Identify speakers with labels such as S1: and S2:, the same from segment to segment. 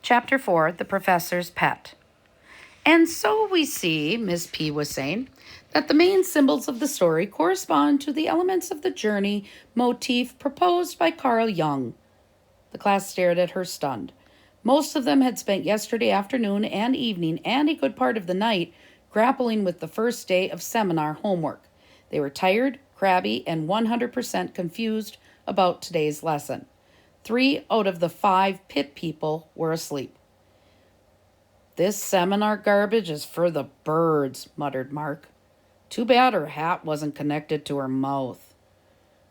S1: Chapter 4, The Professor's Pet. And so we see, Miss P was saying, that the main symbols of the story correspond to the elements of the journey motif proposed by Carl Jung. The class stared at her stunned. Most of them had spent yesterday afternoon and evening and a good part of the night grappling with the first day of seminar homework. They were tired, crabby, and 100% confused about today's lesson. 3 out of the 5 pit people were asleep. "This seminar garbage is for the birds," muttered Mark. "Too bad her hat wasn't connected to her mouth."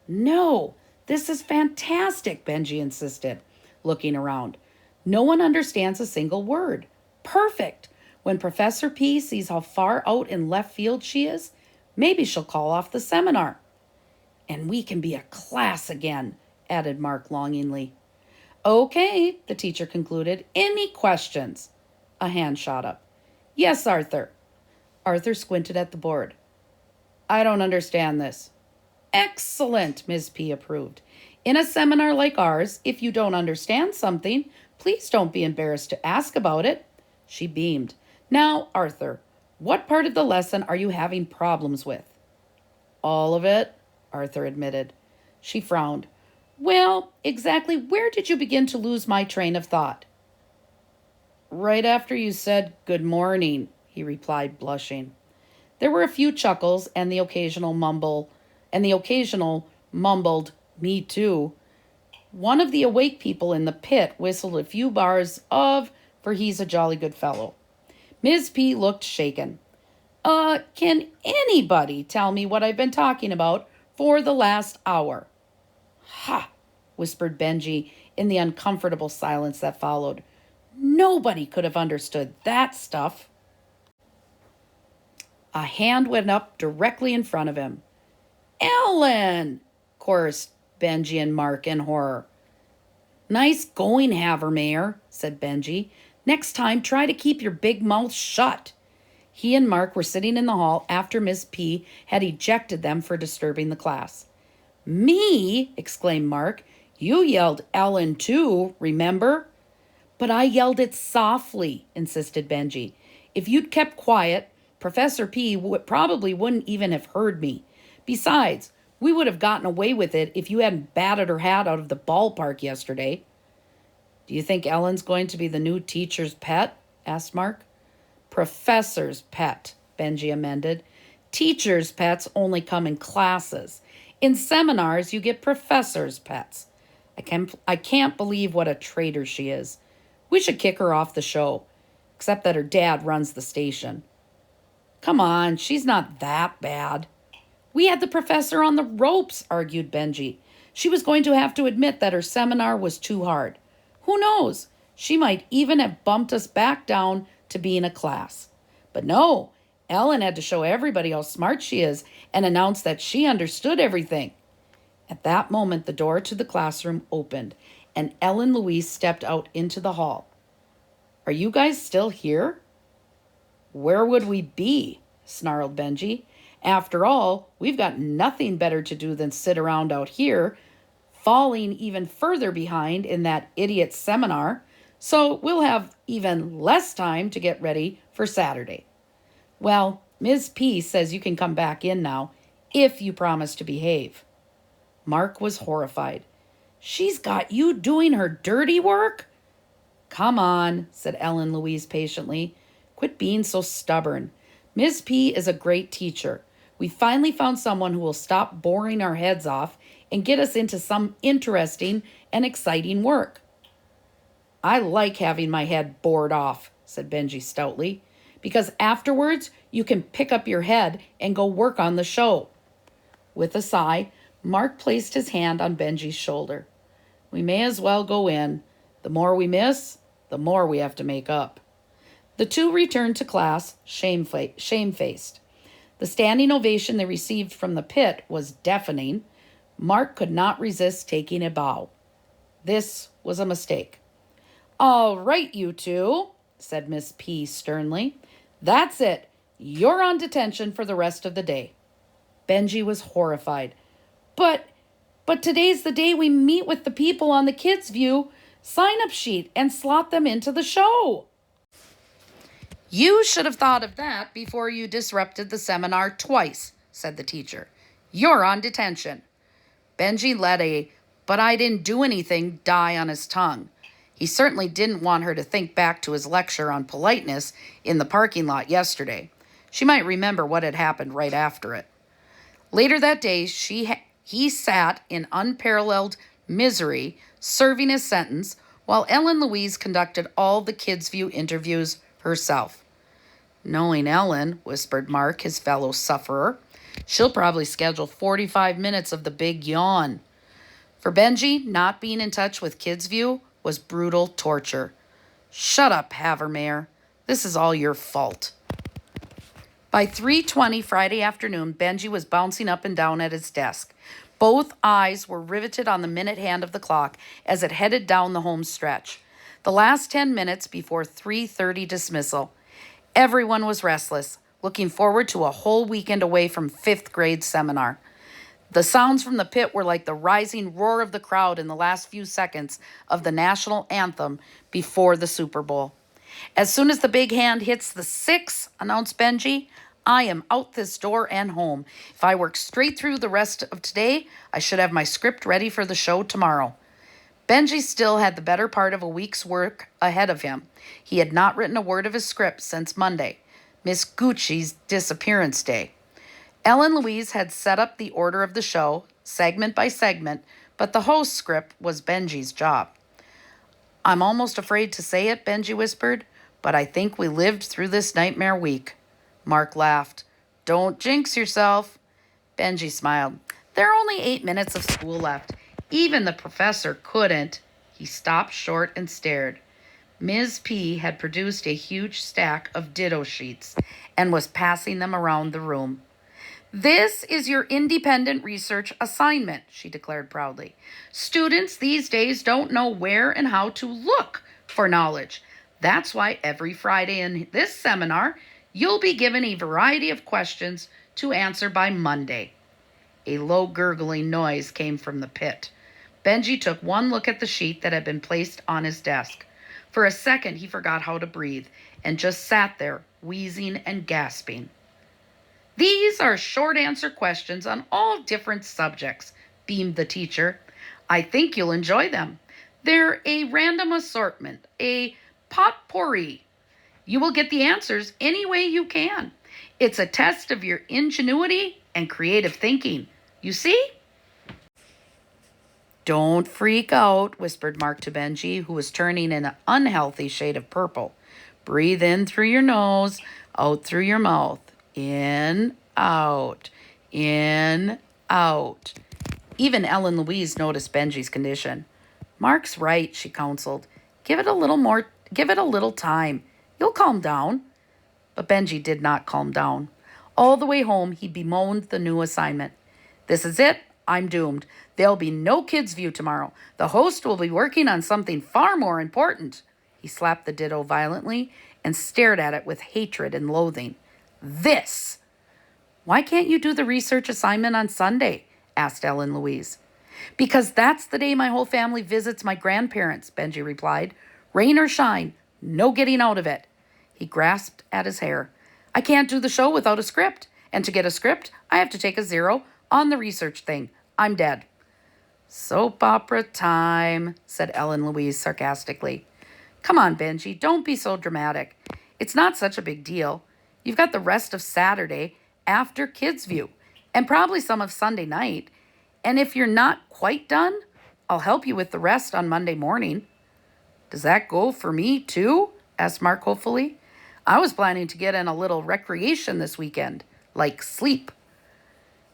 S1: "No, this is fantastic," Benji insisted, looking around. "No one understands a single word. Perfect. When Professor P sees how far out in left field she is, maybe she'll call off the seminar." "And we can be a class again," added Mark longingly. "Okay," the teacher concluded. "Any questions?" A hand shot up. "Yes, Arthur." Arthur squinted at the board. "I don't understand this." "Excellent," Ms. P approved. "In a seminar like ours, if you don't understand something, please don't be embarrassed to ask about it." She beamed. "Now, Arthur, what part of the lesson are you having problems with?" "All of it," Arthur admitted. She frowned. "Well, exactly where did you begin to lose my train of thought?" "Right after you said good morning," he replied, blushing. There were a few chuckles and the occasional mumbled, "Me too." One of the awake people in the pit whistled a few bars of "For He's a Jolly Good Fellow." Ms. P looked shaken. Can anybody tell me what I've been talking about for the last hour?" "Ha!" whispered Benji in the uncomfortable silence that followed. "Nobody could have understood that stuff." A hand went up directly in front of him. "Ellen!" chorused Benji and Mark in horror. "Nice going, Havermeyer," said Benji. "Next time, try to keep your big mouth shut." He and Mark were sitting in the hall after Miss P had ejected them for disturbing the class. "Me?" exclaimed Mark. "You yelled Ellen too, remember?" "But I yelled it softly," insisted Benji. "If you'd kept quiet, Professor P probably wouldn't even have heard me. Besides, we would have gotten away with it if you hadn't batted her hat out of the ballpark yesterday." "Do you think Ellen's going to be the new teacher's pet?" asked Mark. "Professor's pet," Benji amended. "Teacher's pets only come in classes. In seminars, you get professor's pets. I can't believe what a traitor she is. We should kick her off the show, except that her dad runs the station." "Come on, she's not that bad." "We had the professor on the ropes," argued Benji. "She was going to have to admit that her seminar was too hard. Who knows? She might even have bumped us back down to being a class. But no, Ellen had to show everybody how smart she is and announce that she understood everything." At that moment, the door to the classroom opened, and Ellen Louise stepped out into the hall. "Are you guys still here?" "Where would we be?" snarled Benji. "After all, we've got nothing better to do than sit around out here, falling even further behind in that idiot seminar, so we'll have even less time to get ready for Saturday." "Well, Ms. P says you can come back in now, if you promise to behave." Mark was horrified. "She's got you doing her dirty work?" "Come on," said Ellen Louise patiently. "Quit being so stubborn. Ms. P is a great teacher. We finally found someone who will stop boring our heads off and get us into some interesting and exciting work." "I like having my head bored off," said Benji stoutly, "because afterwards you can pick up your head and go work on the show." With a sigh, Mark placed his hand on Benji's shoulder. "We may as well go in. The more we miss, the more we have to make up." The two returned to class, shamefaced. The standing ovation they received from the pit was deafening. Mark could not resist taking a bow. This was a mistake. "All right, you two," said Miss P sternly. "That's it. You're on detention for the rest of the day." Benji was horrified. But today's the day we meet with the people on the Kids View. sign-up sheet and slot them into the show. You should have thought of that before you disrupted the seminar twice, said the teacher. You're on detention. Benji let a "but I didn't do anything" die on his tongue. He certainly didn't want her to think back to his lecture on politeness in the parking lot yesterday. She might remember what had happened right after it. Later that day, he sat in unparalleled misery, serving his sentence, while Ellen Louise conducted all the Kids View interviews herself. Knowing Ellen, whispered Mark, his fellow sufferer, she'll probably schedule 45 minutes of the big yawn. For Benji, not being in touch with Kids View was brutal torture. Shut up, Havermeyer. This is all your fault. By 3:20 Friday afternoon, Benji was bouncing up and down at his desk. Both eyes were riveted on the minute hand of the clock as it headed down the home stretch. The last 10 minutes before 3:30 dismissal. Everyone was restless, looking forward to a whole weekend away from 5th grade seminar. The sounds from the pit were like the rising roar of the crowd in the last few seconds of the national anthem before the Super Bowl. As soon as the big hand hits the 6, announced Benji, I am out this door and home. If I work straight through the rest of today, I should have my script ready for the show tomorrow. Benji still had the better part of a week's work ahead of him. He had not written a word of his script since Monday, Miss Gucci's disappearance day. Ellen Louise had set up the order of the show, segment by segment, but the host script was Benji's job. I'm almost afraid to say it, Benji whispered, but I think we lived through this nightmare week. Mark laughed. Don't jinx yourself. Benji smiled. There are only 8 minutes of school left. Even the professor couldn't. He stopped short and stared. Ms. P had produced a huge stack of ditto sheets and was passing them around the room. This is your independent research assignment, she declared proudly. Students these days don't know where and how to look for knowledge. That's why every Friday in this seminar, you'll be given a variety of questions to answer by Monday. A low gurgling noise came from the pit. Benji took one look at the sheet that had been placed on his desk. For a second, he forgot how to breathe and just sat there, wheezing and gasping. These are short answer questions on all different subjects, beamed the teacher. I think you'll enjoy them. They're a random assortment, a potpourri. You will get the answers any way you can. It's a test of your ingenuity and creative thinking. You see? Don't freak out, whispered Mark to Benji, who was turning an unhealthy shade of purple. Breathe in through your nose, out through your mouth. In, out, in, out. Even Ellen Louise noticed Benji's condition. Mark's right, she counseled. Give it a little time. You'll calm down. But Benji did not calm down. All the way home, he bemoaned the new assignment. This is it. I'm doomed. There'll be no Kids View tomorrow. The host will be working on something far more important. He slapped the ditto violently and stared at it with hatred and loathing. This! Why can't you do the research assignment on Sunday? Asked Ellen Louise. Because that's the day my whole family visits my grandparents, Benji replied. Rain or shine, no getting out of it. He grasped at his hair. I can't do the show without a script. And to get a script, I have to take a 0 on the research thing. I'm dead. Soap opera time, said Ellen Louise sarcastically. Come on, Benji, don't be so dramatic. It's not such a big deal. You've got the rest of Saturday after Kids View, and probably some of Sunday night. And if you're not quite done, I'll help you with the rest on Monday morning. Does that go for me too? Asked Mark hopefully. I was planning to get in a little recreation this weekend, like sleep.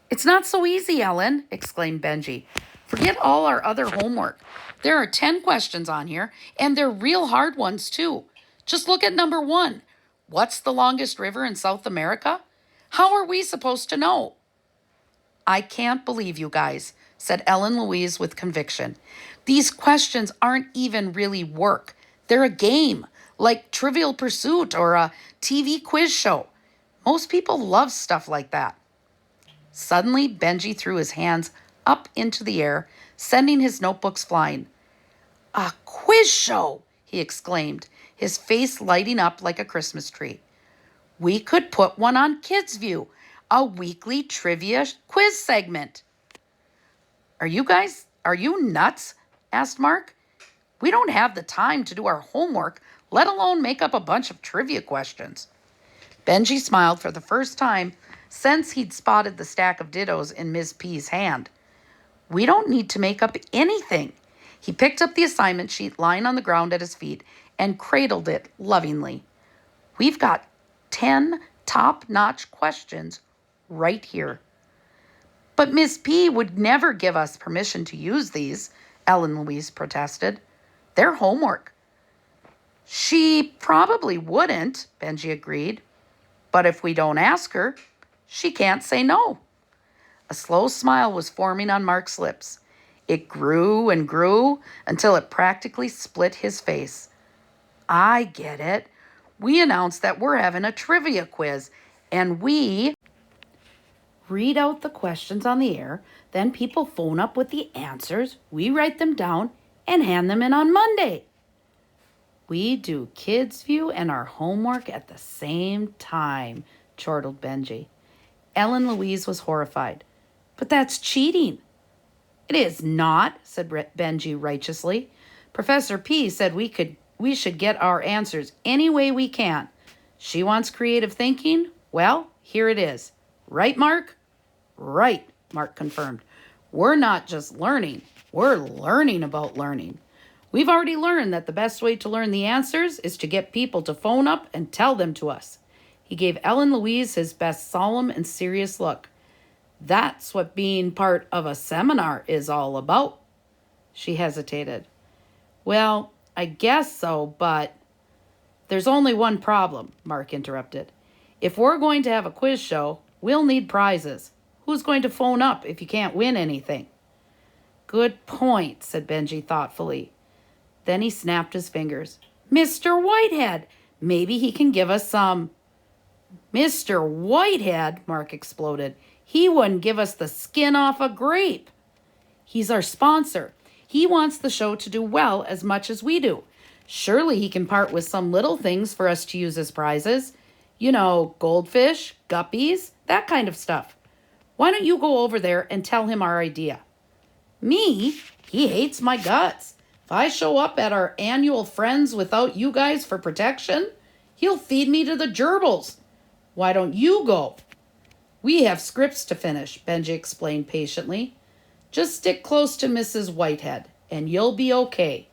S1: It's not so easy, Ellen, exclaimed Benji. Forget all our other homework. There are 10 questions on here, and they're real hard ones too. Just look at number 1. What's the longest river in South America? How are we supposed to know? I can't believe you guys, said Ellen Louise with conviction. These questions aren't even really work. They're a game, like Trivial Pursuit or a TV quiz show. Most people love stuff like that. Suddenly, Benji threw his hands up into the air, sending his notebooks flying. A quiz show, he exclaimed, his face lighting up like a Christmas tree. We could put one on Kids View, a weekly trivia quiz segment. Are you nuts? Asked Mark. We don't have the time to do our homework, let alone make up a bunch of trivia questions. Benji smiled for the first time since he'd spotted the stack of dittos in Ms. P's hand. We don't need to make up anything. He picked up the assignment sheet lying on the ground at his feet and cradled it lovingly. We've got 10 top-notch questions right here. But Miss P would never give us permission to use these, Ellen Louise protested. They're homework. She probably wouldn't, Benji agreed. But if we don't ask her, she can't say no. A slow smile was forming on Mark's lips. It grew and grew until it practically split his face. I get it. We announced that we're having a trivia quiz, and we read out the questions on the air, then people phone up with the answers, we write them down, and hand them in on Monday. We do Kids View and our homework at the same time, chortled Benji. Ellen Louise was horrified. But that's cheating. It is not, said Benji righteously. Professor P said we should get our answers any way we can. She wants creative thinking? Well, here it is. Right, Mark? Right, Mark confirmed. We're not just learning. We're learning about learning. We've already learned that the best way to learn the answers is to get people to phone up and tell them to us. He gave Ellen Louise his best solemn and serious look. That's what being part of a seminar is all about. She hesitated. Well, I guess so, but there's only one problem, Mark interrupted. If we're going to have a quiz show, we'll need prizes. Who's going to phone up if you can't win anything? Good point, said Benji thoughtfully. Then he snapped his fingers. Mr. Whitehead, maybe he can give us some. Mr. Whitehead, Mark exploded. He wouldn't give us the skin off a grape. He's our sponsor. He wants the show to do well as much as we do. Surely he can part with some little things for us to use as prizes. You know, goldfish, guppies, that kind of stuff. Why don't you go over there and tell him our idea? Me? He hates my guts. If I show up at our annual Friends without you guys for protection, he'll feed me to the gerbils. Why don't you go? We have scripts to finish, Benji explained patiently. Just stick close to Mrs. Whitehead, and you'll be okay.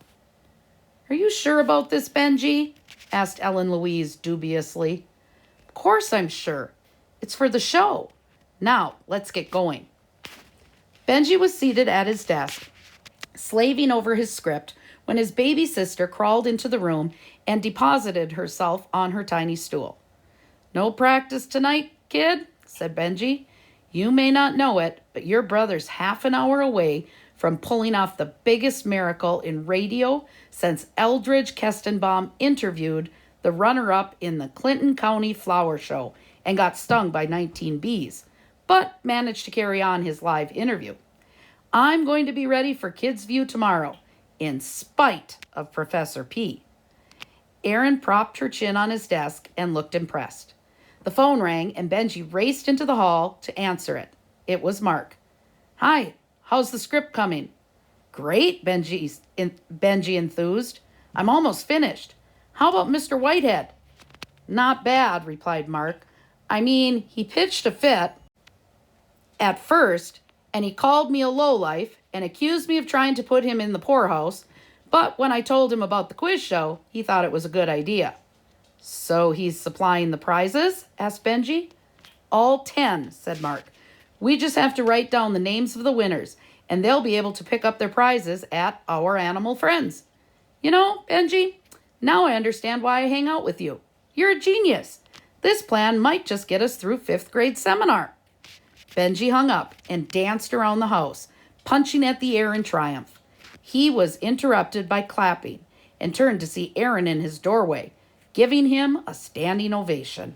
S1: Are you sure about this, Benji? Asked Ellen Louise dubiously. Of course I'm sure. It's for the show. Now, let's get going. Benji was seated at his desk, slaving over his script, when his baby sister crawled into the room and deposited herself on her tiny stool. No practice tonight, kid, said Benji. You may not know it, but your brother's half an hour away from pulling off the biggest miracle in radio since Eldridge Kestenbaum interviewed the runner-up in the Clinton County Flower Show and got stung by 19 bees, but managed to carry on his live interview. I'm going to be ready for Kids View tomorrow, in spite of Professor P. Aaron propped her chin on his desk and looked impressed. The phone rang, and Benji raced into the hall to answer it. It was Mark. Hi, how's the script coming? Great, Benji enthused. I'm almost finished. How about Mr. Whitehead? Not bad, replied Mark. I mean, he pitched a fit at first, and he called me a lowlife and accused me of trying to put him in the poorhouse, but when I told him about the quiz show, he thought it was a good idea. So he's supplying the prizes? Asked Benji. All 10, said Mark. We just have to write down the names of the winners, and they'll be able to pick up their prizes at our animal friends. You know, Benji, now I understand why I hang out with you. You're a genius. This plan might just get us through 5th grade seminar. Benji hung up and danced around the house, punching at the air in triumph. He was interrupted by clapping and turned to see Aaron in his doorway, giving him a standing ovation.